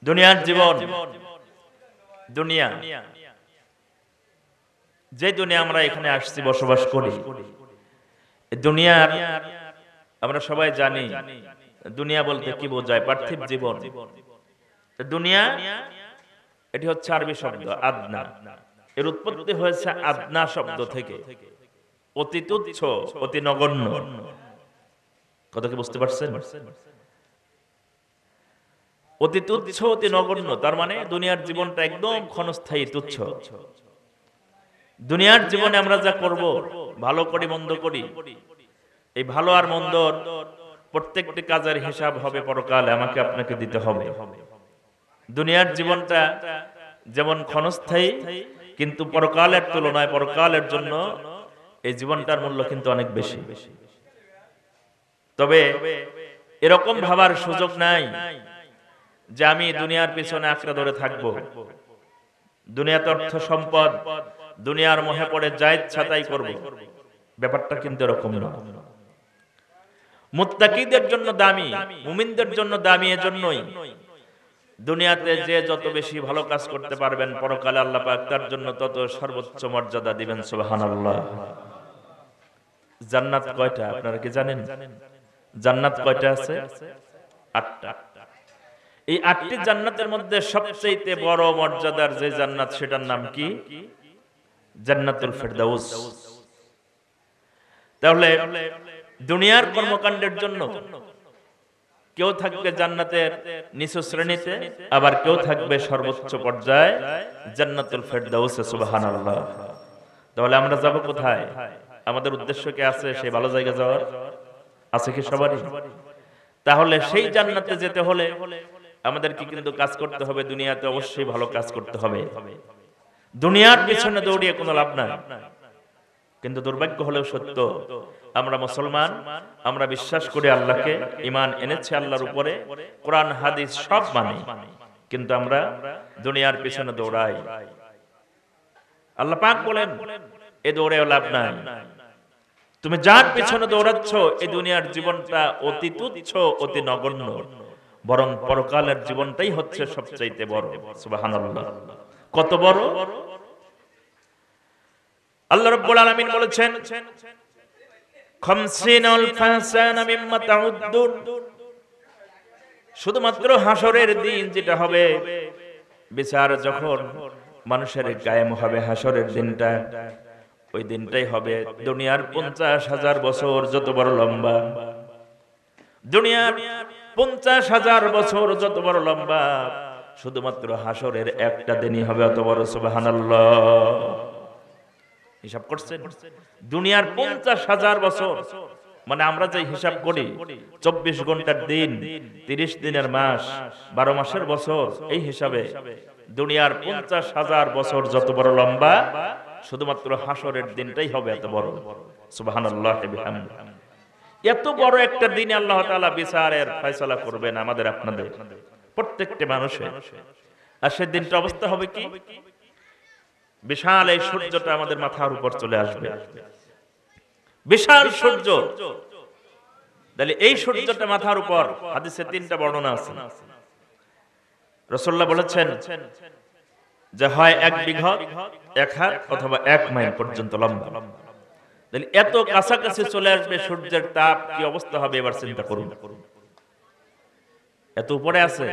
দুনিয়ার জীবন, দুনিয়া, যে দুনিয়া আমরা এখানে আসছি বসবাস করি, এই দুনিয়ার আমরা সবাই জানি দুনিয়া বলতে কি বোঝায়, পার্থিব জীবন। দুনিয়া এটি হচ্ছে আরবি শব্দ আদনা, এর উৎপত্তি হয়েছে আদনা শব্দ থেকে, অতি তুচ্ছ, অতি নগণ্য। কথা কি বুঝতে পারছেন? অতি তুচ্ছ, অতি নগণ্য, তার মানে দুনিয়ার জীবনটা একদম ক্ষণস্থায়ী, তুচ্ছ। দুনিয়ার জীবনে আমরা যা করব, ভালো করি মন্দ করি, এই ভালো আর মন্দর প্রত্যেকটি কাজের হিসাব হবে পরকালে, আমাকে আপনাকে দিতে হবে। দুনিয়ার জীবনটা যেমন ক্ষণস্থায়ী, কিন্তু পরকালের তুলনায় পরকালের জন্য এই জীবনটার মূল্য কিন্তু অনেক বেশি। তবে এরকম ভাবার সুযোগ নাই যে আমি দুনিয়ার পিছনে আঁকড়ে ধরে থাকব, দুনিয়াতে অর্থ সম্পদ, দুনিয়ার মোহে পড়ে যা ইচ্ছা তাই করব। ব্যাপারটা কিন্তু এরকম না। মুত্তাকিদের জন্য দামি, মুমিনদের জন্য দামি এজন্যই দুনিয়াতে যে যত বেশি ভালো কাজ করতে পারবেন, পরকালে আল্লাহ পাক তার জন্য তত সর্বোচ্চ মর্যাদা দিবেন। সুবহানাল্লাহ। জান্নাত কয়টা আপনারা কি জানেন? জান্নাত কয়টা আছে? 8টা। এই 8টি জান্নাতের মধ্যে সবচেয়ে বড় মর্যাদার যে জান্নাত, সেটার নাম কি? জান্নাতুল ফেরদাউস। তাহলে দুনিয়ার কর্মকাণ্ডের জন্য কেউ থাকবে জান্নাতের নিচু শ্রেণীতে, আবার কেউ থাকবে সর্বোচ্চ পর্যায়ে জান্নাতুল ফেরদাউসে। সুবহানাল্লাহ। তাহলে আমরা যাব কোথায়? আমাদের উদ্দেশ্য কি আছে সেই ভালো জায়গা যাওয়ার? আছে কি সবারই? তাহলে সেই জান্নাতে যেতে হলে আমাদেরকে কিন্তু কাজ করতে হবে, দুনিয়াতে অবশ্যই ভালো কাজ করতে হবে। দুনিয়ার পিছনে দৌড়িয়ে কোনো লাভ নাই। কিন্তু দুর্ভাগ্য হলেও সত্য, আমরা মুসলমান, আমরা বিশ্বাস করি আল্লাহকে, ঈমান এনেছি আল্লাহর উপরে, কোরআন হাদিস সব মানি, কিন্তু আমরা দুনিয়ার পিছনে দৌড়াই। আল্লাহ পাক বলেন, এ দৌড়েও লাভ নাই। তুমি যার পিছনে দৌড়াচ্ছ, এই দুনিয়ার জীবনটা অতি তুচ্ছ, অতি নগণ্য, বরং পরকালের জীবনটাই হচ্ছে সবচাইতে বড়। সুবহানাল্লাহ। কত বড়? আল্লাহ রাব্বুল আলামিন বলেছেন, খামসিনাল ফাসানা মিম্মা তাউদ্দুন, শুধুমাত্র হাসরের দিন যেটা হবে, বিচার যখন মানুষের কায়েম হবে, হাসরের দিনটা, ওই দিনটাই হবে দুনিয়ার 50,000 বছর যত বড় লম্বা। দুনিয়ার 50,000 বছর যত বড় লম্বা, শুধুমাত্র হাসরের একটা দিনই হবে অত বড়। সুবহানাল্লাহ। হিসাব করছেন? দুনিয়ার 50,000 বছর, মানে আমরা যে হিসাব করি 24 ঘন্টার দিন, 30 দিনের মাস, 12 মাসের বছর, এই হিসাবে দুনিয়ার 50,000 বছর যত বড় লম্বা, শুধুমাত্র হাসরের দিনটাই হবে এত বড়। সুবহানাল্লাহ বিহামদিহি। এত বড় একটা দিনে আল্লাহ তাআলা বিচারের ফয়সালা করবেন আমাদের আপনাদের প্রত্যেকটা মানুষের। আর সেই দিনটা অবস্থা হবে কি? বিশাল এই সূর্যটা আমাদের মাথার উপর চলে আসবে, বিশাল সূর্য। তাহলে এই সূর্যটা মাথার উপর, হাদিসে 3টা বর্ণনা আছে। রাসূলুল্লাহ বলেছেন যে হয় 1 বিঘত, 1 হাত, অথবা 1 মাইল পর্যন্ত লম্বা। তাহলে এত কাছাকাছি চলে আসবে সূর্যের তাপ, কি অবস্থা হবে এবার চিন্তা করুন। এত উপরে আছে,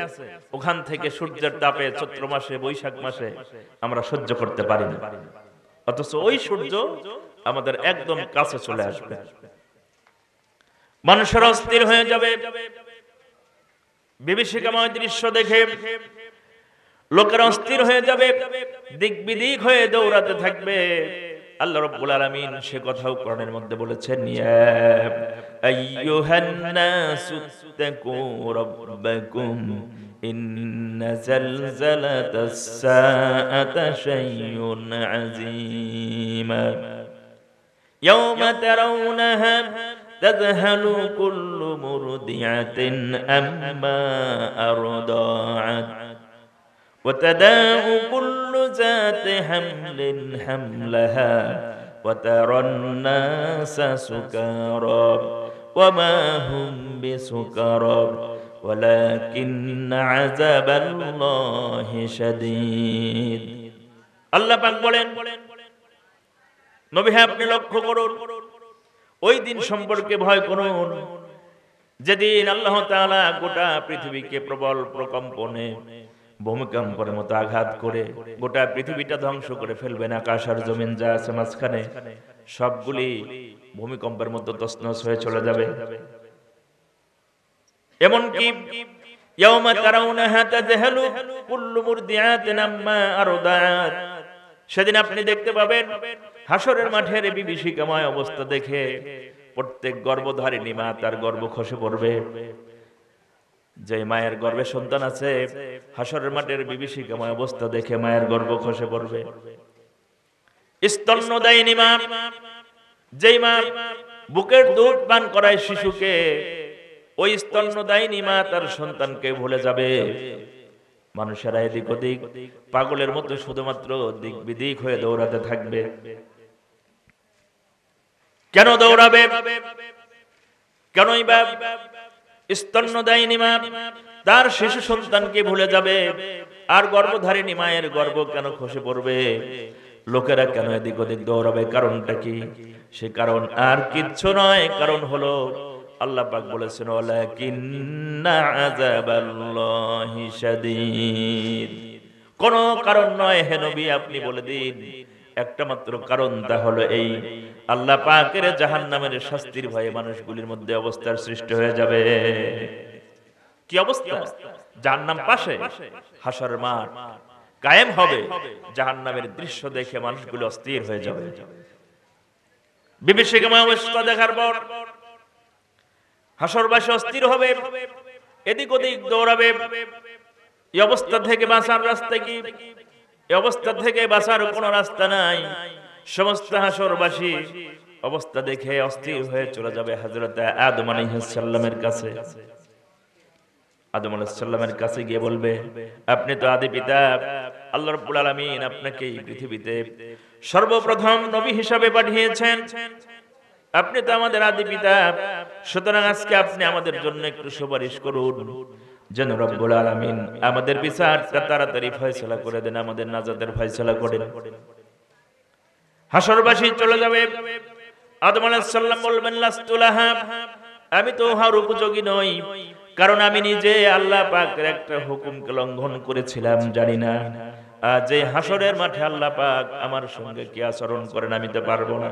ওখান থেকে সূর্যের তাপে চৈত্র মাসে, বৈশাখ মাসে আমরা সহ্য করতে পারি না, অথচ ওই সূর্য আমাদের একদম কাছে চলে আসবে। মানুষের অস্থির হয়ে যাবে বিভীষিকাময় দৃশ্য দেখে, লোকের অস্থির হয়ে যাবে, দিক বিদিক হয়ে দৌড়াতে থাকবে। আল্লাহ রাব্বুল আলামিন সে কথাও কোরআনের মধ্যে বলেছেন, ইয়া আইয়ুহান নাসু তাকু রাব্বাকুম ইন্না জালজালাতাস সাআতি শাইউন আযীম ইয়াওমা তারাউনাহা তাযহালু কুল্লু মুরদিআতিন আম্মা আরদাআত وتداء كل ذات حمل حملها وترى الناس سكارى وما هم بسكارى ওয়ালাকিন্না আযাবাল্লাহি শাদীদ। আল্লাহ পাক বলেন, নবী হ্যাঁ আপনি লক্ষ্য করুন, ওই দিন সম্পর্কে ভয় করুন যেদিন আল্লাহ তাআলা গোটা পৃথিবীকে প্রবল প্রকম্পনে ভূমিকম্পের মতো আঘাত করে গোটা পৃথিবীটা ধ্বংস করে ফেলবেন। আকাশ আর জমিন যা আছে মাঝখানে সবগুলি ভূমিকম্পের মতো তছনছ হয়ে চলে যাবে। এমনকি ইয়াউমা তারাউনাহা তাযহালু কুল্লু মুরদিআতিন আম্মা আরদাআত, সেদিন আপনি দেখতে পাবেন হাসরের মাঠের বিভীষিকাময় অবস্থা দেখে প্রত্যেক গর্ভধারিণী মা তার গর্ভ খসে পড়বে। যে মায়ের গর্ভে সন্তান আছে, হাসরের মাঠের বিভীষিকাময় অবস্থা দেখে মায়ের গর্ভ খসে পড়বে। স্তন্যদায়িনী মা, যেই মা বুকের দুধ পান করায় শিশুকে, ওই স্তন্যদায়িনী মা তার সন্তানকে ভুলে যাবে। মানুষেরা এদিক ওদিক পাগলের মতো শুধুমাত্র দিক বিদিক হয়ে দৌড়াতে থাকবে। কেন দৌড়াবে? কেনই বা স্তন্যদায়িনী মা তার শিশু সন্তানকে ভুলে যাবে? আর গর্ভধারিণী মায়ের গর্ভ কেন খসে পড়বে? লোকেরা কেন এদিক ওদিক দৌড়াবে? কারণটা কি? সে কারণ আর কিচ্ছু নয়, কারণ হলো আল্লাহ পাক বলেছেন, ওয়ালাকিন্না আযাবাল্লাহি শাদীদ। কোন কারণ নয় হে নবী, আপনি বলে দিন একটা মাত্র কারণ, তা হলো এই, আল্লাহ পাকের জাহান্নামের শাস্তির ভয়ে মানুষগুলির মধ্যে অবস্থার সৃষ্টি হয়ে যাবে। কি অবস্থা? জাহান্নাম পাশে, হাসর মাঠ কায়েম হবে, জাহান্নামের দৃশ্য দেখে মানুষগুলো অস্থির হয়ে যাবে। বিভীষিকাময় অবস্থা দেখার পর হাসরবাসী অস্থির হবে, এদিক ওদিক দৌড়াবে। এই অবস্থা থেকে বাঁচার রাস্তা কি? এই অবস্থা থেকে বাঁচার কোনো রাস্তা নাই। সমস্ত হাসরবাসী অবস্থা দেখে অস্থির হয়ে চলে যাবে হযরত আদম আলাইহিস সালামের কাছে। আদম আলাইহিস সালামের কাছে গিয়ে বলবে, আপনি তো আদি পিতা, আল্লাহ রাব্বুল আলামিন আপনাকে এই পৃথিবীতে সর্বপ্রথম নবী হিসাবে পাঠিয়েছেন, আপনি তো আমাদের আদি পিতা, সুতরাং আজকে আপনি আমাদের জন্য একটু সুপারিশ করুন যেন রব্বুল আলামিন আমাদের বিচারটা তাড়াতাড়ি ফয়সালা করে দেন, আমাদের নাজাতের ফয়সালা করেন। হাসরবাসী চলে যাবে। আদম আলাইহিস সালাম বলবেন, লাস্তু লাহা, আমি তো উহার উপযোগী নই, কারণ আমি নিজে আল্লাহ পাকের একটা হুকুমকে লঙ্ঘন করেছিলাম, জানি না আজ এই হাসরের মাঠে আল্লাহ পাক আমার সঙ্গে কি আচরণ করেন, আমি তো পারবো না।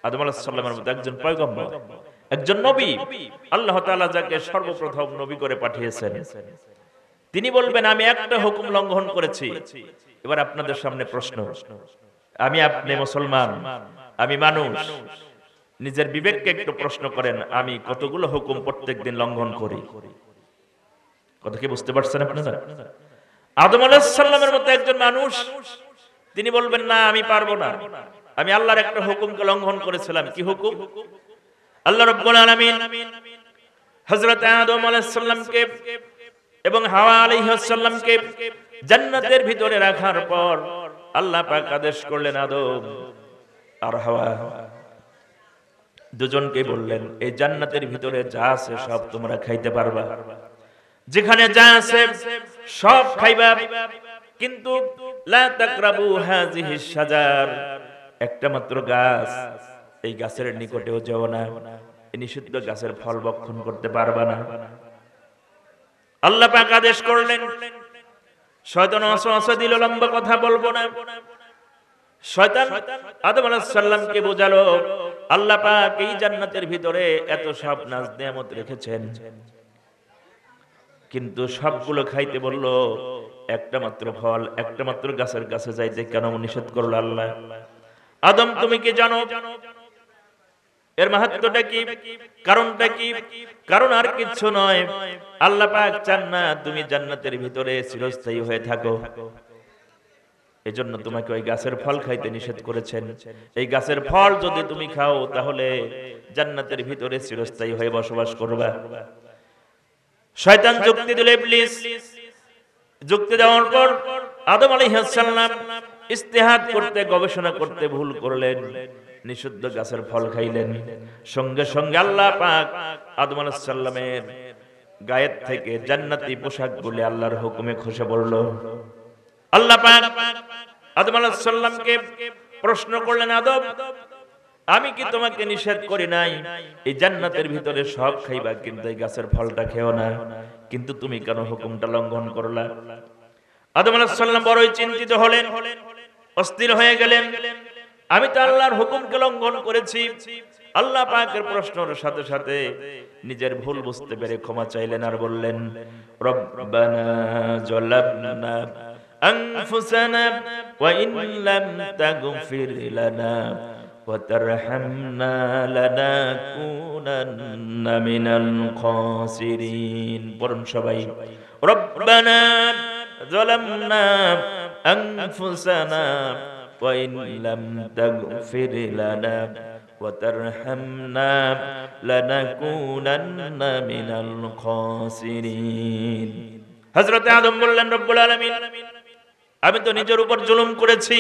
আদম আলাইহিস সালামের মতো একজন পয়গম্বর, একজন নবী, আল্লাহ তাআলা যাকে সর্বপ্রথম নবী করে পাঠিয়েছেন, তিনি বলবেন আমি একটা হুকুম লঙ্ঘন করেছি। এবার আপনাদের সামনে প্রশ্ন, আমি আপনি মুসলমান, আমি মানুষ, নিজের বিবেককে একটু প্রশ্ন করেন, আমি কতগুলো হুকুম প্রত্যেকদিন লঙ্ঘন করি? কথা কি বুঝতে পারছেন আপনারা? আদম আলাইহিস সালামের মতো একজন মানুষ, তিনি বলবেন না আমি পারবো না, আমি আল্লাহর একটা হুকুমকে লঙ্ঘন করেছিলাম। কি হুকুম? আল্লাহ রাব্বুল আলামিন হযরত আদম আলাইহিস সালামকে এবং হাওয়া আলাইহিস সালামকে জান্নাতের ভিতরে রাখার পর আল্লাহ পাক আদেশ করলেন, আদম আর হাওয়া দুজনকে বললেন, এই জান্নাতের ভিতরে যা আছে সব তোমরা খাইতে পারবা, যেখানে যা আছে সব খাইবা, কিন্তু লা তাকরাবু হাযিহিস শাজার, একটা মাত্র গাছ, এই গাছের নিকটেও যেও না, এই নিষিদ্ধ গাছের ফল ভক্ষণ করতে পারবা না। আল্লাহ পাক আদেশ করলেন। শয়তান ওয়াসওয়াসা দিল, লম্বা কথা বলবো না। শয়তান আদম আলাইহিস সালামকে বোঝালো, আল্লাহ পাক এই জান্নাতের ভিতরে এত সব নাজ নিয়ামত রেখেছেন, কিন্তু সবগুলো খাইতে বললো, একটা মাত্র ফল, একটা মাত্র গাছের কাছে যাইতে কেন নিষেধ করলো আল্লাহ? আদম তুমি কি জানো এর মাহাত্ম্যটা কি, কারণটা কি? কারণ আর কিচ্ছু নয়, আল্লাহ পাক চান না তুমি জান্নাতের ভিতরে চিরস্থায়ী হয়ে থাকো, এজন্য তোমাকে ওই গাছের ফল খাইতে নিষেধ করেছেন। এই গাছের ফল যদি তুমি খাও তাহলে জান্নাতের ভিতরে চিরস্থায়ী হয়ে বসবাস করবা। শয়তান যুক্তি দিল, ইবলিস যুক্তি দেওয়ার পর আদম আলাইহিস সালাম ইস্তেহাদ করতে, গবেষণা করতে ভুল করলেন, নিষিদ্ধ গাছের ফল খাইলেন। সঙ্গে সঙ্গে আল্লাহ পাক আদম আলাইহিস সালামের গায়ের থেকে জান্নাতি পোশাকগুলি আল্লাহর হুকুমে খসে পড়ল। আল্লাহ পাক আদম আলাইহিস সালামকে প্রশ্ন করলেন, আদম, আমি কি তোমাকে নিষেধ করি নাই এই জান্নাতের ভিতরে সব খাইবা, কিন্তু এই গাছের ফলটা খেও না, কিন্তু তুমি কেন হুকুমটা লঙ্ঘন করলা? আদম আলাইহিস সালাম বড়ই চিন্তিত হলেন, অস্থির হয়ে গেলেন। আমি তো আল্লাহর হুকুমকে লঙ্ঘন করেছি। আল্লাহ পাকের প্রশ্নের সাথে সাথে নিজের ভুল বুঝতে পেরে ক্ষমা চাইলেন আর বললেন, রব্বানা যালামনা আনফুসানা ওয়া ইন লাম তাগফির লানা ওয়া তারহামনা লানাকুনান্না মিনাল খাসিরিন। পড়ুন সবাই, রব্বানা যালামনা আনফুসানা ওয়া ইন লাম তাগফির লানা ওয়া তারহামনা লানাকুনান্না মিনাল খাসিরিন। হযরত আদম বললেন, রব্বুল আলামিন, আমি তো নিজের উপর জুলুম করেছি,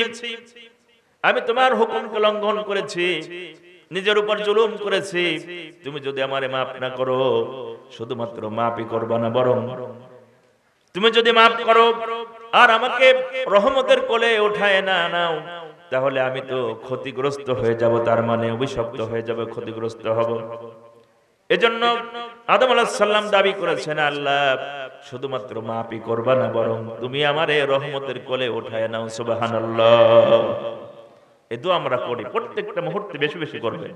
আমি তোমার হুকুমকে লঙ্ঘন করেছি, নিজের উপর জুলুম করেছি। তুমি যদি আমারে মাফ না করো, শুধুমাত্র মাফই করবা না, বরং তুমি যদি মাফ করো আর আমাকে রহমতের কোলে উঠায় না নাও, তাহলে আমি তো ক্ষতিগ্রস্ত হয়ে যাব, তার মানে অভিশপ্ত হয়ে যাব, ক্ষতিগ্রস্ত হব। এজন্য আদম আলাইহিস সালাম দাবি করেছেন, আল্লাহ শুধুমাত্র মাফই করবা না, বরং তুমি আমারে রহমতের কোলে উঠায় নাও। সুবহানাল্লাহ। এই দোয়া আমরা করি প্রত্যেকটা মুহূর্তে, বেশি বেশি করবে।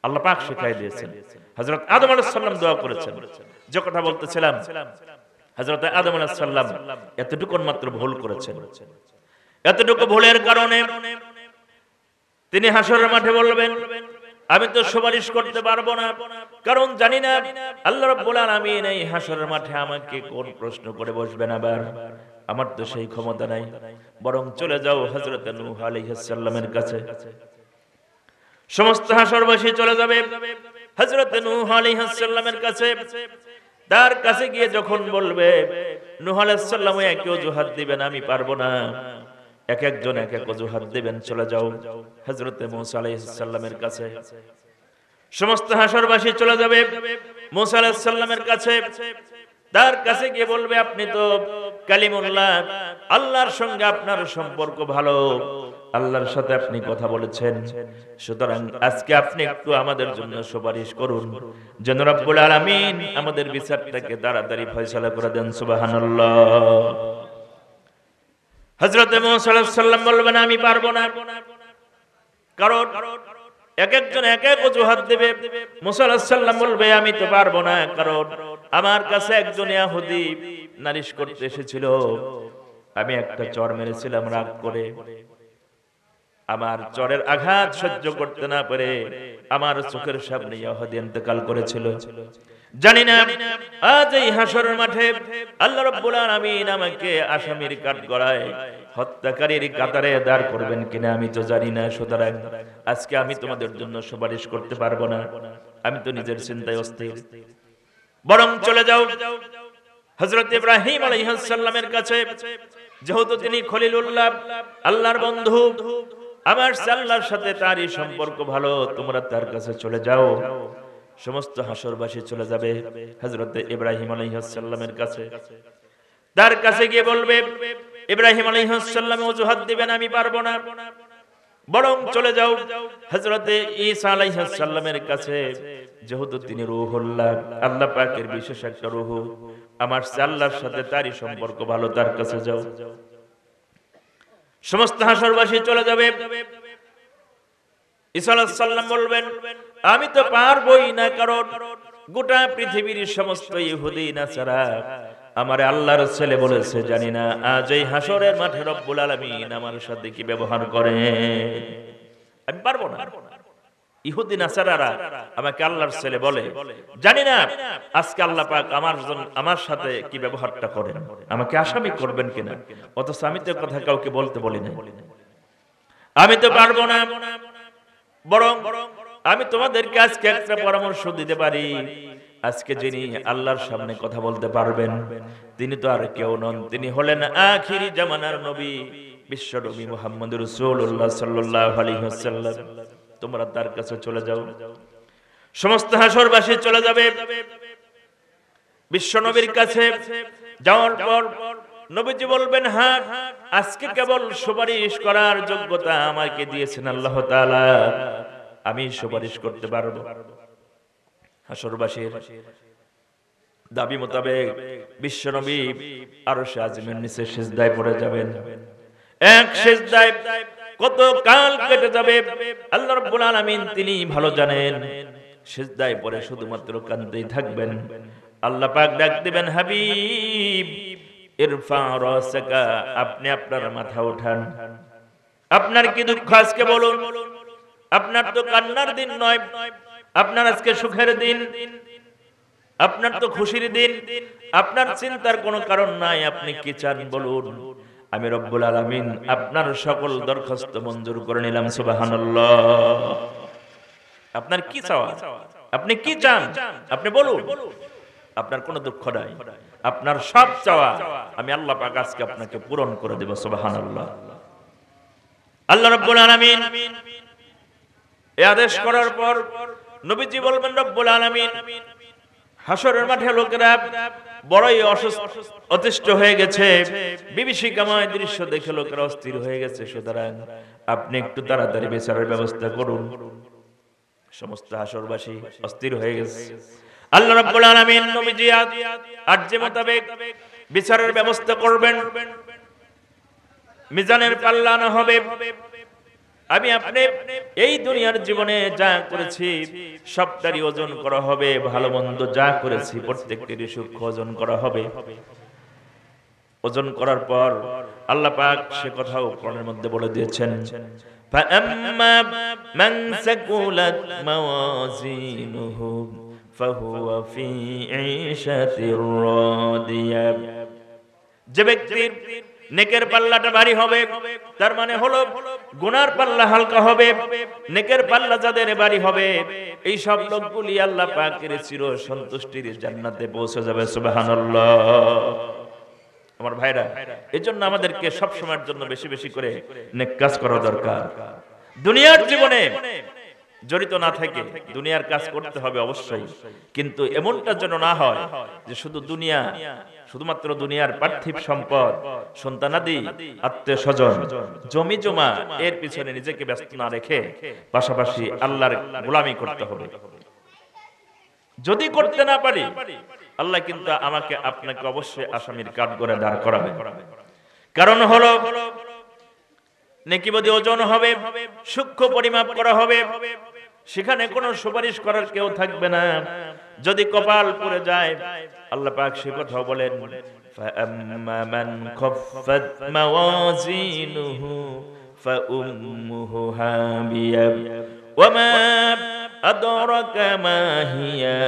আল্লাহ পাক শিখাই দিয়েছেন। হযরত আদম আলাইহিস সালাম দোয়া করেছেন। যে কথা বলতেছিলাম, হযরত আদম আলাইহিস সালাম এতটুকু মাত্র ভুল করেছেন। এতটুকু ভুলের কারণে তিনি হাসরের মাঠে বলবেন, আমি তো সুপারিশ করতে পারবো না, কারণ জানি না আল্লাহ রাব্বুল আলামিন এই হাসরের মাঠে আমাকে কোন প্রশ্ন করে বসবেন, আবার আমার তো সেই ক্ষমতা নাই। বরং চলে যাও হযরত নূহ আলাইহিস সালামের কাছে। সমস্ত হাসরবাসী চলে যাবে হযরত নূহ আলাইহিস সালামের কাছে। তার কাছে গিয়ে যখন বলবে, নূহ আলাইহিস সালাম এক অজুহাত দিবেন, আমি পারবো না, এক একজন এক এক অজুহাত দিবেন, চলে যাও হযরত মূসা আলাইহিস সালামের কাছে। সমস্ত হাসরবাসী চলে যাবে মূসা আলাইহিস সালামের কাছে। তার কাছে গিয়ে বলবে, আপনি তো কালিমুল্লাহ, আল্লাহর সঙ্গে আপনার সম্পর্ক ভালো, আল্লাহর সাথে আপনি কথা বলেছেন, সুতরাং আজকে আপনি একটু আমাদের জন্য সুপারিশ করুন, যেন রব্বুল আলামিন আমাদের বিচারটাকে তাড়াতাড়ি ফয়সালা করে দেন। সুবহানাল্লাহ। হযরত মূসা আলাইহিস সালাম বলবেন, আমি পারবো না, কারণ এক একজন এক এক অজুহাত দেবে। মূসা আলাইহিস সালাম বলবে, আমি তো পারবো না, কারণ আমার কাছে একজন ইহুদি নালিশ করতে এসেছিল, আমি একটা চর মেরেছিলাম রাগ করে, আমার চরের আঘাত সহ্য করতে না পারে আমার চোখের সামনে ইহুদি ইন্তেকাল করেছিল। জানি না আজ এই হাসরের মাঠে আল্লাহ রাব্বুল আলামিন আমাকে আসামির কাঠগড়ায় হত্যাকারীর কাতারে দাঁড় করবেন কিনা আমি তো জানি না, সুতরাং আজকে আমি তোমাদের জন্য সুপারিশ করতে পারবো না, আমি তো নিজের চিন্তায় অস্থির। বরং চলে যাও হযরত ইব্রাহিম আলাইহিস সালামের কাছে, যেহেতু তিনি খলিলুল্লাহ, আল্লাহর বন্ধু, আমার আল্লাহর সাথে তারই সম্পর্ক ভালো, তোমরা তার কাছে চলে যাও। সমস্ত হাসরবাসী চলে যাবে হযরত ইব্রাহিম আলাইহিস সালামের কাছে। তার কাছে গিয়ে বলবে, ইব্রাহিম আলাইহিস সালাম অজুহাত দিবেন, আমি পারবো না, বরং চলে যাও হযরত ঈসা আলাইহিস সালামের কাছে, যেহেতু তিনি রূহুল্লাহ, আল্লাহ পাকের বিশেষ একটা রূহ, আমার আল্লাহর সাথে তারই সম্পর্ক ভালো, তার কাছে যাও। সমস্ত হাসরবাসী চলে যাবে। ঈসা আলাইহিস সালাম বলবেন, আমি তো পারবোই না, কারণ গোটা পৃথিবীর সমস্ত ইহুদি নাসারা আমারে আল্লাহর ছেলে বলেছে, জানি না আজ এই হাসরের মাঠে রব্বুল আলামিন আমার সাথে কি ব্যবহার করে, আমি পারবো না। ইহুদি নাসারারা আমাকে আল্লাহর ছেলে বলে, জানি না আজকে আল্লাহ পাক আমার সাথে কি ব্যবহারটা করেন, আমাকে আসামি করবেন কিনা, অথচ আমি তো কথা কাউকে বলতে বলি না, আমি তো পারবো না। বরং আমি তোমাদেরকে আজকে একটা পরামর্শ দিতে পারি, আজকে যিনি আল্লাহর সামনে কথা বলতে পারবেন তিনি তো আর কেউ নন, তিনি হলেন আখিরি জামানার নবী, বিশ্ব নবী মুহাম্মদুর রাসূলুল্লাহ সাল্লাল্লাহু আলাইহি ওয়াসাল্লাম। তোমরা তার কাছে চলে যাও। সমস্ত হাসরবাসী চলে যাবে। বিশ্ব নবীর কাছে যাওয়ার পর নবীজি বলবেন, হ্যাঁ, আজকে কেবল সুপারিশ করার যোগ্যতা আমাকে দিয়েছেন আল্লাহ তাআলা, আমি সুপারিশ করতে পারবো। হাসরবাসীর দাবি মোতাবেক বিশ্ব নবী আরশে আজিমের নিচে সিজদায় পড়ে যাবেন। এক সিজদায় কত কাল কেটে যাবে আল্লাহ রাব্বুল আলামিন তিনি ভালো জানেন। সিজদায় পড়ে শুধুমাত্র কাঁদতেই থাকবেন। আল্লাহ পাক ডাক দিবেন, হাবিব ইরফা রাসাকা, আপনি আপনার মাথা উঠান। আপনার কি দুঃখ আজকে বলুন? আপনার তো কান্নার দিন নয়, আপনার আজকে সুখের দিন, আপনার তো খুশির দিন, আপনার চিন্তার কোনো কারণ নাই। আপনি কি চান বলুন? আমি রব্বুল আলামিন আপনার সকল দরখাস্ত মঞ্জুর করে নিলাম। সুবহানাল্লাহ। আপনার কি চাওয়া? আপনি কি চান? আপনি বলুন। আপনার কোনো দুঃখ নাই, আপনার সব চাওয়া আমি আল্লাহ পাক আজকে আপনাকে পূরণ করে দেব। সুবহানাল্লাহ। আল্লাহ রাব্বুল আলামিন এই আদেশ করার পর নবীজি বলবেন, রব্বুল আলামিন হাসরের মাঠে লোকেরা বড়ই অতিষ্ঠ হয়ে গেছে, বিভীষিকাময় দৃশ্য দেখে লোকেরা অস্থির হয়ে গেছে, সুতরাং আপনি একটু তাড়াতাড়ি বিচারের ব্যবস্থা করুন। সমস্ত হাসরবাসী অস্থির হয়ে গেছে। আল্লাহ রাব্বুল আলামিন নবীজি আরজে মোতাবেক বিচারের ব্যবস্থা করবেন। মিজানের পাল্লা না হবে। আমি আপনি এই দুনিয়ার জীবনে যা করেছি সবটারই ওজন করা হবে। ভালো মন্দ যা করেছি প্রত্যেকটিরই সূক্ষ্ম ওজন করা হবে। ওজন করার পর আল্লাহ পাক সে কথাও কোরআনের মধ্যে বলে দিয়েছেন, ফাআম্মা মান সাকুলাত মাওয়াজিনুহু ফাহুয়া ফি ঈশাতির রাদিয়া। যে ব্যক্তির নেকের পাল্লাটা ভারী হবে, তার মানে হলো গুনার পাল্লা হালকা হবে। নেকের পাল্লা যাদের ভারী হবে, এই সব লোকগুলি আল্লাহ পাকের চির সন্তুষ্টির জান্নাতে পৌঁছে যাবে। সুবহানাল্লাহ। আমার ভাইরা, এজন্য আমাদেরকে সব সময়ের জন্য বেশি বেশি করে নেক কাজ করা দরকার। দুনিয়ার জীবনে জড়িত না থেকে দুনিয়ার কাজ করতে হবে অবশ্যই, কিন্তু এমনটা যেন না হয় যে শুধু দুনিয়া, শুধুমাত্র দুনিয়ার পার্থিব সম্পদ, সন্তানাদি, আত্মীয় স্বজন, জমি জমা এর পিছনে নিজেকে ব্যস্ত না রেখে পাশাপাশি আল্লাহর গোলামি করতে হবে। যদি করতে না পারি, আল্লাহ কিন্তু আমাকে আপনাকে অবশ্যই আসামির কাঠগড়ায় দাঁড় করাবে। কারণ হলো নেকিবদি ওজন হবে, সূক্ষ্ম পরিমাপ করা হবে, সেখানে কোনো সুপারিশ করার কেউ থাকবে না। যদি কপাল পুড়ে যায়, আল্লাহ পাক সে কথা বলেন, ফাআম্মা মান খাফফাত মাওয়াজিনুহু ফাউম্মুহু হাবিয়া ওয়ামা আদরাকা মা হিয়া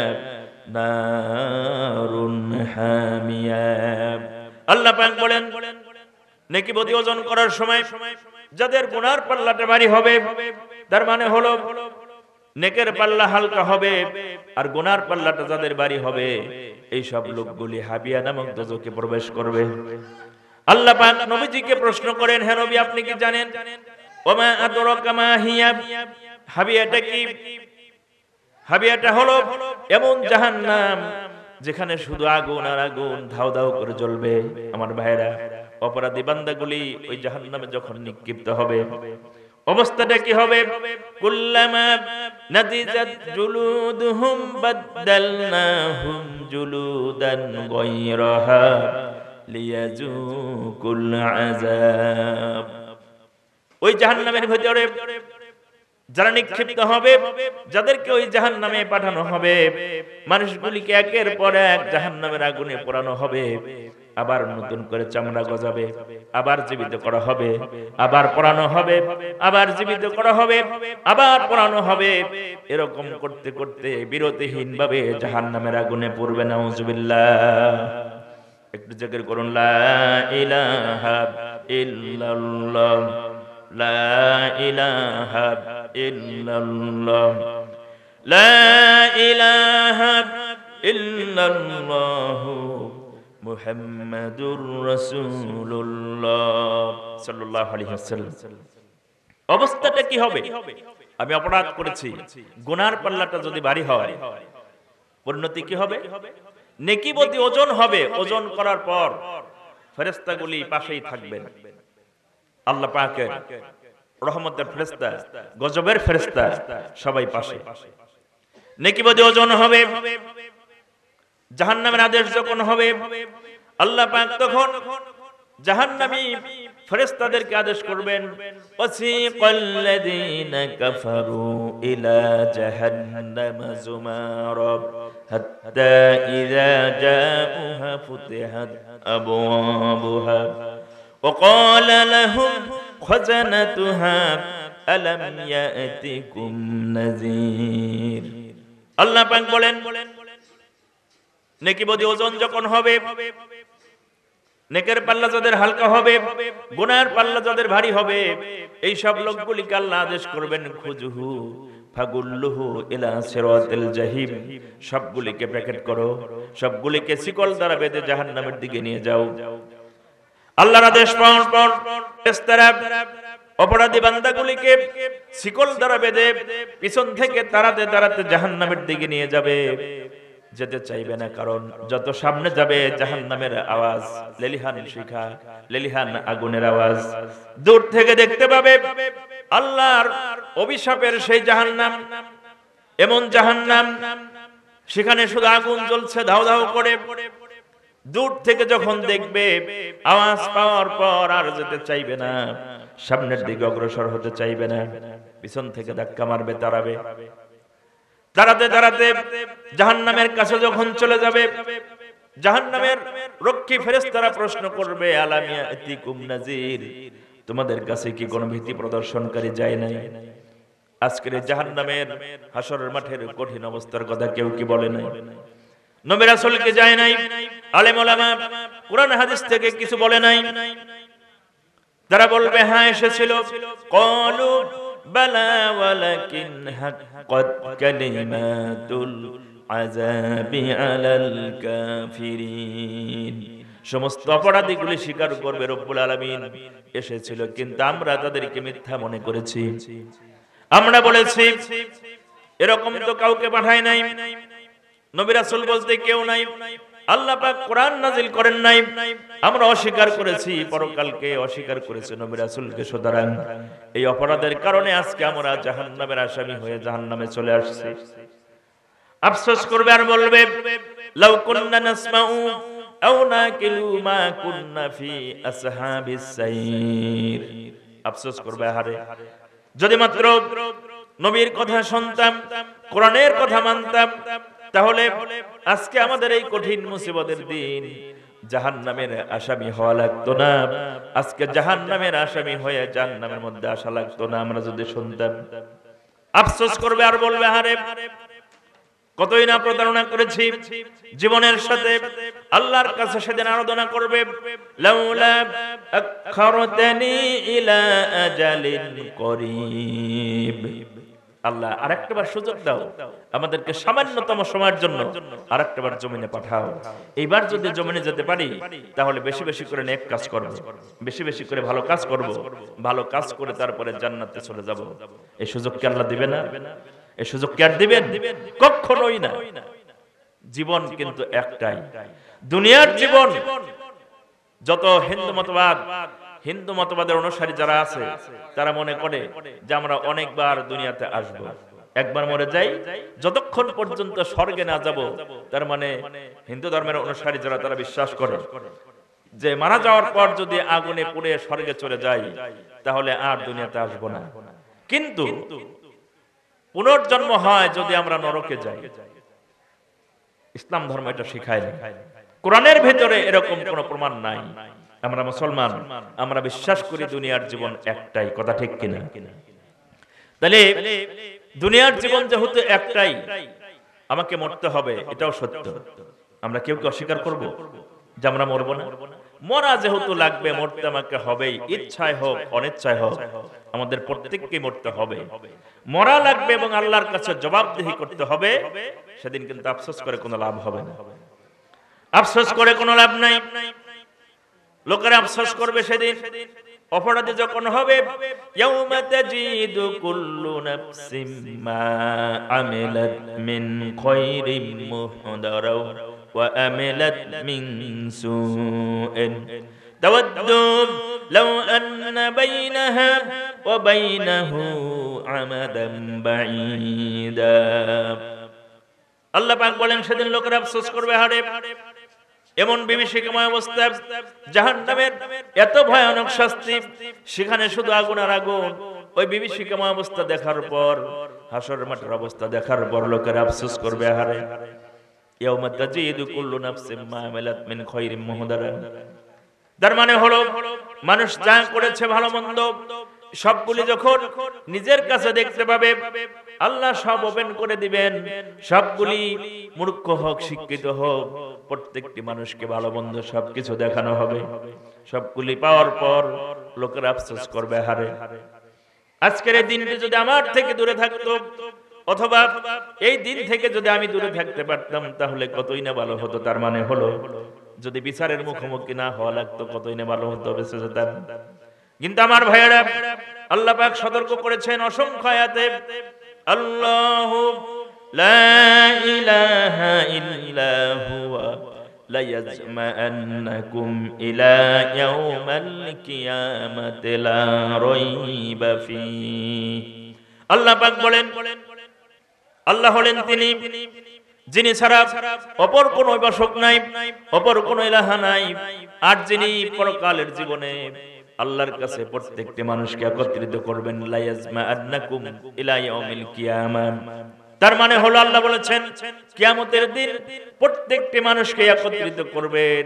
নারুন হামিয়া। আল্লাহ পাক বলেন, নেকিবদি ওজন করার সময় যাদের গুনার পাল্লাটা ভারী হবে, তার মানে হলো নেকের পাল্লা হালকা হবে, আর গুনার পাল্লাটা যাদের ভারী হবে, এই সব লোকগুলি হাবিয়া নামক দোজখে প্রবেশ করবে। আল্লাহ পাক নবীজিকে প্রশ্ন করেন, হে নবী আপনি কি জানেন? ওমা আদরাকা মা হিয়া, হাবিয়াটা কি? হাবিয়াটা হলো এমন জাহান্নাম যেখানে শুধু আগুন আর আগুন ধাও ধাও করে জ্বলবে। আমার ভাইরা, অপরাধী বান্দাগুলি ওই জাহান্নামে যখন নিক্ষিপ্ত হবে, অবস্থাটা কি হবে? কুল্লামা নাদিজাত জুলুদুহুম বাদদালনাহুম জুলুদান গায়রাহা লিয়াজুকুল আযাব। ওই জাহান্নামের ভিতরে যারা নিক্ষিপ্ত হবে, যাদেরকে ওই জাহান্নামে পাঠানো হবে, মানুষগুলিকে একের পর এক জাহান্নামের আগুনে পোড়ানো হবে। আবার নতুন করে চামড়া গজাবে, আবার জীবিত করা হবে, আবার পোড়ানো হবে, আবার জীবিত করা হবে, আবার পোড়ানো হবে। এরকম করতে করতে বিরতিহীন ভাবে জাহান্নামের আগুনে পড়বে। নাউজুবিল্লাহ। একটু জিকির করুন, লা ইলাহা ইল্লাল্লাহ, লা ইলাহা ইল্লাল্লাহ, লা ইলাহা ইল্লাল্লাহ মুহাম্মাদুর রাসূলুল্লাহ সাল্লাল্লাহু আলাইহি ওয়াসাল্লাম। অবস্থাটা কি হবে? আমি অপরাধ করেছি, গুনার পাল্লাটা যদি ভারী হয়, পরিণতি কি হবে? নেকিবতী ওজন হবে, ওজন করার পর ফেরেশতাগুলি পাশেই থাকবেন। আল্লাহ পাকের রহমতের ফেরেশতা, গজবের ফেরেশতা সবাই পাশে। নেকিবতী ওজন হবে, জাহান্নামের আদেশ যখন হবে আল্লাহ পাক তখন জাহান্নামী ফেরেশতাদেরকে আদেশ করবেন, ওয়াসিকাল্লাযীনা কাফারু ইলা জাহান্নামা যুমারা হাত্তা ইযা জাউহা ফুতিহাত আবওয়াবুহা ওয়া ক্বালা লাহুম খাযানাতুহা আলাম ইয়াতিকুম নাযীর। আল্লাহ পাক বলেন, নেকিবতী ওজন যখন হবে, নেকের পাল্লা যাদের হালকা হবে, গুনাহের পাল্লা যাদের ভারী হবে, এই সব লোকগুলিকে আল্লাহ আদেশ করবেন, খুজুহু ফাগুল্লুহু ইলা সিরাতিল জাহিম, সবগুলিকে প্যাকেট করো, সবগুলিকে শিকল দ্বারা বেঁধে জাহান্নামের দিকে নিয়ে যাও। আল্লাহর আদেশ পাওয়ার পর ফেরেশতারা অপরাধী বান্দাগুলিকে শিকল দ্বারা বেঁধে পিছন থেকে তাড়াতে তাড়াতে জাহান্নামের দিকে নিয়ে যাবে। যেতে চাইবে না, কারণ যত সামনে যাবে জাহান্নামের আওয়াজ, লেলিহান শিখা, লেলিহান আগুনের আওয়াজ। দূর থেকে দেখতে পাবে আল্লাহর অভিশাপের সেই জাহান্নাম, এমন জাহান্নাম সেখানে শুধু আগুন জ্বলছে ধাও ধাও করে। দূর থেকে যখন দেখবে আওয়াজ পাওয়ার পর আর যেতে চাইবে না, সামনের দিকে অগ্রসর হতে চাইবে না, পিছন থেকে ধাক্কা মারবে, তাড়াবে। দাঁড়াতে দাঁড়াতে জাহান্নামের কাছে যখন চলে যাবে, জাহান্নামের রক্ষী ফেরেশতারা প্রশ্ন করবে, আলাম ইয়াতিকুম নাযীর, তোমাদের কাছে কি কোনো ভীতি প্রদর্শনকারী যায় নাই? আজকের জাহান্নামের হাসরের মাঠের কঠিন অবস্থার কথা কেউ কি বলে নাই? নবী রাসূলকে যায় নাই, আলেম ওলামা কুরআন হাদিস থেকে কিছু বলে নাই। তারা বলবে হ্যাঁ এসেছিল, ক্বালু বালা ওয়ালাকিন হাক্কাত কালিমাতুল আযাবি আলাল কাফিরিন। সমস্ত অপরাধীগুলি স্বীকার করবে রব্বুল আলামিন এসেছিল, কিন্তু আমরা তাদেরকে মিথ্যা মনে করেছি। আমরা বলেছি এরকম তো কাউকে পাঠায় নাই, নবী রাসূল বলতে কেউ নাই, আল্লাহ পাক কোরআন নাজিল করেন নাই, আমরা অস্বীকার করেছি, পরকালকে অস্বীকার করেছি, নবী রাসূলকে। সুতরাং এই অপরাধের কারণে আজকে আমরা জাহান্নামের আসামি হয়ে জাহান্নামে চলে আসছি। আফসোস করবে আর বলবে, লাউ কুন্না নাসমাউ আও নাকিলু মা কুন্না ফি আসহাবিস সাইর। আফসোস করবে, আহারে যদি মাত্র নবীর কথা শুনতাম, কোরআনের কথা মানতাম, তাহলে আজকে আমাদের এই কঠিন মুসিবতের দিন জাহান্নামের আসামি হওয়া লাগতো না। আজকে জাহান্নামের আসামি হয়ে জাহান্নামের মধ্যে আসা লাগতো না আমরা যদি শুনতাম। আফসোস করবে আর বলবে, আরে কতই না প্রতারণা করেছি জীবনের সাথে। আল্লাহর কাছে সেদিন আরাধনা করবে, লাউলা আখারতানি ইলা আজালিন করিব। আল্লাহ আরেকটাবার সুযোগ দাও, আমাদেরকে সামান্যতম সময়ের জন্য আরেকটাবার জমিনে পাঠাও। এইবার যদি জমিনে যেতে পারি তাহলে বেশি বেশি করে নেক কাজ করব, বেশি বেশি করে ভালো কাজ করব, ভালো কাজ করে তারপরে জান্নাতে চলে যাব। এই সুযোগ কি আল্লাহ দিবে না? এই সুযোগ কি আর দিবেন? কখনোই না। জীবন কিন্তু একটাই, দুনিয়ার জীবন। যত হিন্দু মতবাদের অনুসারী যারা আছে তারা মনে করে যে আমরা অনেকবার দুনিয়াতে আসব, একবার মরে যাই, যতক্ষণ পর্যন্ত স্বর্গে না যাব। তার মানে হিন্দু ধর্মের অনুসারী যারা তারা বিশ্বাস করে যে মারা যাওয়ার পর যদি আগুনে পুড়ে স্বর্গে চলে যাই তাহলে আর দুনিয়াতে আসব না। কিন্তু পুনর্জন্ম হয় যদি আমরা নরকে যাই। ইসলাম ধর্ম এটা শেখায় না, কোরআনের ভেতরে এরকম কোনো প্রমাণ নাই। আমরা মুসলমান, আমরা বিশ্বাস করি দুনিয়ার জীবন একটাই। কথা ঠিক কিনা? তাহলে দুনিয়ার জীবন যেহেতু একটাই, আমাকে মরতে হবে, এটাও সত্য। আমরা কেউ কি অস্বীকার করব যে আমরা মরবো না? মরা যেহেতু লাগবে, মরতে আমাকে হবেই, ইচ্ছায় হোক অনিচ্ছায় হোক, আমাদের প্রত্যেককে মরতে হবে। মরা লাগবে এবং আল্লাহর কাছে জবাবদিহি করতে হবে। সেদিন কিন্তু আফসোস করে কোনো লাভ হবে না, আফসোস করে কোনো লাভ নাই। লোকেরা আফসোস করবে সেদিন, অপরাধী যখন হবে, ইয়াউমা তাজিদু কুল্লু নাফসিম মা আমিলাত মিন খায়রিন মুহদারা وعملت من سوء تود لو أن بينها وبينه أمدا بعيدا আল্লাহ পাক বলেন সেদিন লোকেরা আফসোস করবে হারে এমন বিভীষিকাময় অবস্থা জাহান্নামের এত ভয়ানক শাস্তি সেখানে শুধু আগুন আর আগুন ওই বিভীষিকাময় অবস্থা দেখার পর হাসরের মাঠের অবস্থা দেখার পর লোকেরা আফসোস করবে হারে ইয়াউমা তাজিদু কুল্লু নাফসিন মা আমিলাত মিন খায়রিন মুহদারা তার মানে হলো মানুষ যা করেছে ভালো মন্দ সবগুলি যখন নিজের কাছে দেখতে পাবে আল্লাহ সব ওপেন করে দিবেন সবগুলি মূর্খ হোক শিক্ষিত হোক প্রত্যেকটি মানুষকে ভালো মন্দ সবকিছু দেখানো হবে সবগুলি পাওয়ার পর লোকেরা আফসোস করবে হারে আজকের এই দিনটি যদি আমার থেকে দূরে থাকতো অথবা এই দিন থেকে যদি আমি দূরে থাকতে পারতাম তাহলে কতই না ভালো হতো তার মানে হলো যদি বিচারের মুখোমুখি না হওয়া লাগতো কতই না ভালো হতো বেঁচে যেতাম কিন্তু আমার ভাইয়েরা আল্লাহ পাক সতর্ক করেছেন অসংখ্য আয়াতে আল্লাহু লা ইলাহা ইল্লা হুয়া লা ইয়াজমাআন্নাকুম ইলা ইয়াউমিল কিয়ামাতি লা রাইবা ফি আল্লাহ পাক বলেন আল্লাহ হলেন তিনি যিনি ছাড়া অপর কোন উপাসক নাই অপর কোন ইলাহা নাই আর যিনি পরকালের জীবনে আল্লাহর কাছে প্রত্যেকটি মানুষকে একত্রিত করবেন লা ইয়াজমাআন্নাকুম ইলা ইয়াউমিল কিয়ামা তার মানে হলো আল্লাহ বলেছেন কিয়ামতের দিন প্রত্যেকটি মানুষকে একত্রিত করবেন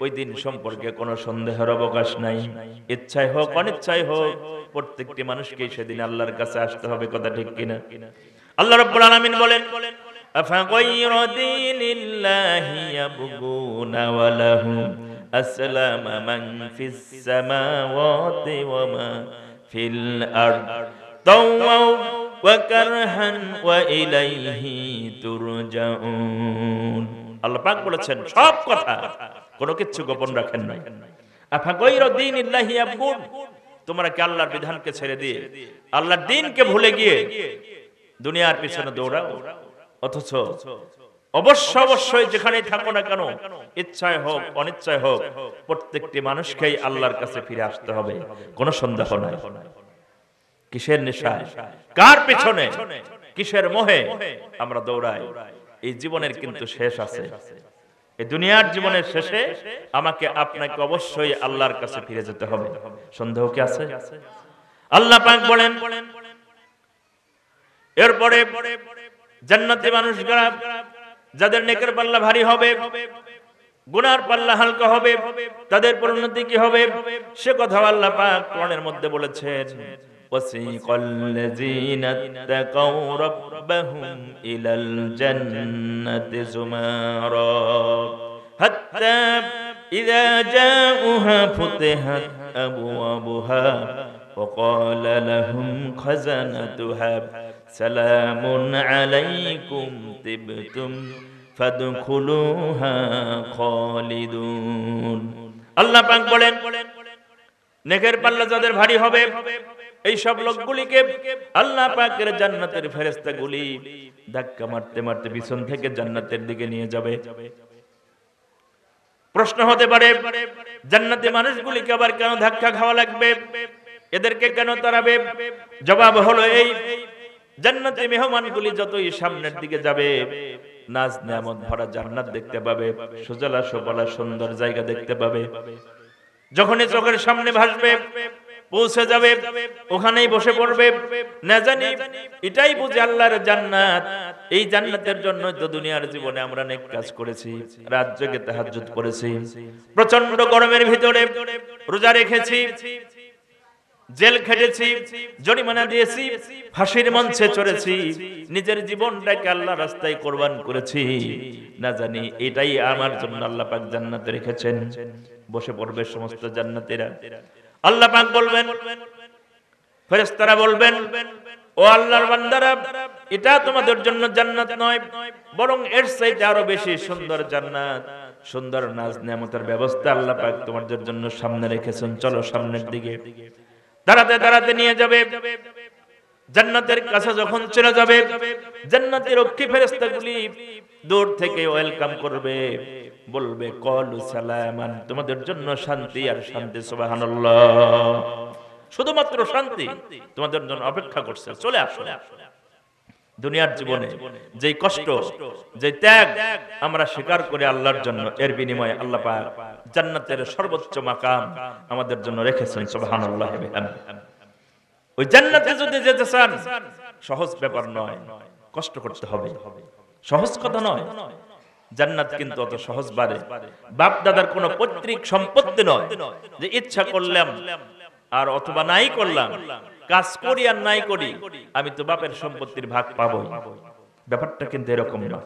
ওই দিন সম্পর্কে কোনো সন্দেহের অবকাশ নাই ইচ্ছায় হোক অনিচ্ছায় হোক প্রত্যেকটি মানুষকে সেদিন আল্লাহর কাছে আসতে হবে কথা ঠিক কিনা আল্লাহ রাব্বুল আলামিন বলেন আফাগায়রা দীনিল্লাহি ইয়াবগুনা ওয়া লাহু আসলামা মান ফিস সামাওয়াতি ওয়া মা ফিল আরদ তাওয়াও ওয়া কারহান ওয়া ইলাইহি তুরজাউন আল্লাহ পাক বলেছেন সব কথা কোনো কিছু গোপন রাখেন নাই আফাগায়রা দীনিল্লাহি ইয়াবগুন তোমরা কি আল্লাহর বিধানকে ছেড়ে দিয়ে আল্লাহর দ্বীনকে ভুলে গিয়ে দুনিয়ার পিছনে দৌড়াও অথচ অবশ্যই যেখানেই থাকো না কেন ইচ্ছায় হোক অনিচ্ছায় হোক প্রত্যেকটি মানুষকেই আল্লাহর কাছে ফিরে আসতে হবে কোনো সন্দেহ নাই কিসের নেশায় কার পিছনে কিসের মোহে আমরা দৌড়াই এই জীবনের কিন্তু শেষ আছে এই দুনিয়ার জীবনের শেষে আমাকে আপনাকে অবশ্যই আল্লাহর কাছে ফিরে যেতে হবে সন্দেহ কি আছে আল্লাহ পাক বলেন এরপরে জান্নাতি মানুষরা যাদের নেকের পাল্লা ভারী হবে গুনার পাল্লা হালকা হবে তাদের পরিণতি কি হবে সে কথা আল্লাহ পাক কোরআনের মধ্যে বলেছেন ওয়াসিকাল্লাযীনা তাকাউ রাব্বাহুম ইলাল জান্নাতি যুমারা হাত্তা ইযা জাউহা ফুতিহাত আবওয়াবুহা وقال لهم خزنتها سلام عليكم طبتم فادخلوها خالدون আল্লাহ পাক বলেন নেকের পাল্লা যাদের ভারী হবে এই সব লোকগুলিকে আল্লাহ পাকের জান্নাতের ফেরেশতাগুলি ধাক্কা মারতে মারতে পিছন থেকে জান্নাতের দিকে নিয়ে যাবে প্রশ্ন হতে পারে জান্নাতি মানুষগুলিকে আবার কেন ধাক্কা খাওয়া লাগবে এদেরকে কেন তাড়াবে জবাব হলো এই জান্নাতি মেহমানগুলি যতই সামনের দিকে যাবে নাজ নিয়ামত ভরা জান্নাত দেখতে পাবে সুজলা সুফলা সুন্দর জায়গা দেখতে পাবে যখনই চোখের সামনে ভাসবে পৌঁছে যাবে ওখানেই বসে পড়বে না জানি এটাই বুঝে আল্লাহর জান্নাত এই জান্নাতের জন্য তো দুনিয়ার জীবনে আমরা অনেক কাজ করেছি রাত জেগে তাহাজ্জুদ করেছি প্রচন্ড গরমের ভিতরে রোজা রেখেছি জেল খেটেছি জরিমানা দিয়েছি ফাঁসির মঞ্চে চড়েছি নিজের জীবনটাকে আল্লাহর রাস্তায় কোরবান করেছি না জানি এটাই আমার জন্য আল্লাহ পাক জান্নাতে রেখেছেন বসে পড়বে সমস্ত জান্নাতীরা আল্লাহ পাক বলবেন ফেরেশতারা বলবেন ও আল্লাহর বান্দারা এটা তোমাদের জন্য জান্নাত নয় বরং এর চাইতে আরো বেশি সুন্দর জান্নাত সুন্দর নাজ নিয়ামতের ব্যবস্থা আল্লাহ পাক তোমাদের জন্য সামনে রেখেছেন চলো সামনের দিকে দাঁড়াতে দাঁড়াতে নিয়ে যাবে জান্নাতের কাছে যখন চলে যাবে, জান্নাতের রক্ষী ফেরেশতাগুলি দূর থেকে ওয়েলকাম করবে, বলবে কলু সালামান, তোমাদের জন্য শান্তি আর শান্তি, সুবহানাল্লাহ, শুধুমাত্র শান্তি তোমাদের জন্য অপেক্ষা করছে, চলে আসো। দুনিয়ার জীবনে যেই কষ্ট, যে ত্যাগ আমরা স্বীকার করে আল্লাহর জন্য, এর বিনিময়ে আল্লাহ পাক জান্নাতের সর্বোচ্চ মাকাম আমাদের জন্য রেখেছেন, সুবহানাল্লাহ। ওই জান্নাতে যদি যেতে চান, সহজ ব্যাপার নয়, কষ্ট করতে হবে, সহজ কথা নয়। জান্নাত কিন্তু অত সহজ বারে বাপ দাদার কোনো পৈতৃক সম্পত্তি নয় যে ইচ্ছা করলাম আর অথবা নাই করলাম, কাজ করি আর নাই করি আমি তো বাপের সম্পত্তির ভাগ পাবো। ব্যাপারটা কিন্তু এরকম না।